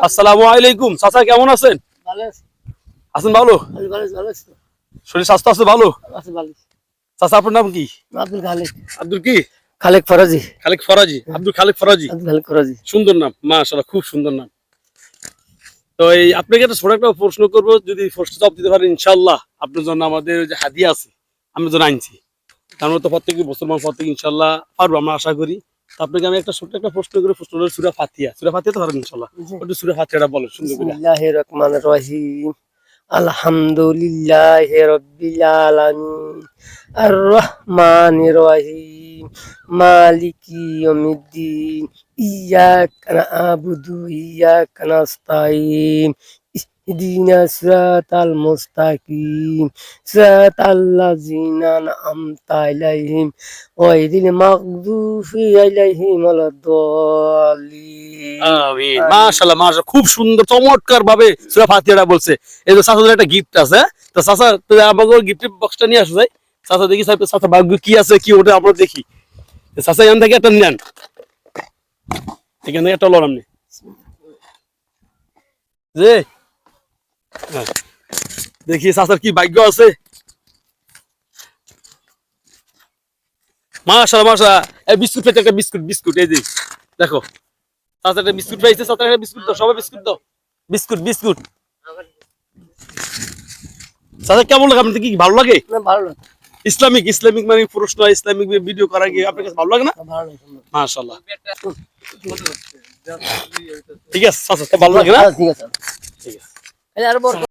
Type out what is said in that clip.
আসসালামু আলাইকুম। চাচা কেমন আছেন? আছেন ভালো? শরীর স্বাস্থ্য আছে ভালো? চাচা আপনার নাম কি? আব্দুল কি? খালেক ফরাজি। খালেক ফরাজি। আব্দুল খালেক ফরাজি। খালেক ফরাজি। সুন্দর নাম, মাশাআল্লাহ, খুব সুন্দর নাম। তো এই আপনাকে একটা ছোট একটা প্রশ্ন করব, যদি প্রশ্ন জবাব দিতে পারেন ইনশাআল্লাহ আপনার জন্য আমাদের যে হাদিয়া আছে আমি জন্য আনছি। আমরা তো প্রত্যেক মুসলমান প্রত্যেক ইনশাআল্লাহ পারবো, আমরা আশা করি। তো আপনাকে আমি একটা ছোট একটা প্রশ্ন করে, প্রশ্ন হলো সূরা ফাতিহা। সূরা ফাতিহা তো পারবেন ইনশাআল্লাহ? একটু সূরা ফাতিহাটা বলেন সুন্দর করে। বিসমিল্লাহির রহমানির রহিম। আলহামদুলিল্লাহি রাব্বিল আলামিন। আর রহমানির রহিম। মালিকি ইয়াউমিদ্দিন। ইয়াকা না'বুদু ওয়া ইয়াকা নাস্তাঈন। ইহদিনাস সিরাতাল মুস্তাকিম। সিরাতাল্লাযিনা আন'আমতা আলাইহিম গায়রিল মাগদুবি আলাইহিম ওয়ালাদ-দাল্লিন। আমিন। মাশাআল্লাহ, মাশাআল্লাহ, খুব সুন্দর চমৎকার ভাবে সূরা ফাতিহাটা বলছে। এই যে চাচাদের একটা গিফট আছে, তো চাচা তো আমাকে গিফটের বক্সটা নিয়ে আসো যাই। চাচা দেখি চাচা ভাগ্য কি আছে, কি ওটা আমরা দেখি। চাচা এখান থেকে একটা নেন, এখান থেকে একটা লড়াম নেই যে হ্যাঁ। দেখি চাচার কি ভাগ্য আছে। মাশাআল্লাহ, মাশাআল্লাহ, এই বিস্কুট পেতে একটা বিস্কুট, বিস্কুট এই যে দেখো, চাচা একটা বিস্কুট পাইছে। চাচা একটা বিস্কুট দাও, সবাই বিস্কুট দাও, বিস্কুট বিস্কুট। চাচা কেমন লাগে আপনার, কি ভালো লাগে? না ভালো লাগে। ইসলামিক ইসলামিক মানে প্রশ্ন, ইসলামিক ভিডিও করা কি আপনার কাছে ভালো লাগে না? ভালো লাগে। মাশাআল্লাহ, ঠিক আছে চাচা, ভালো লাগে না? ঠিক আছে। ঠিক আছে। এই আর বড়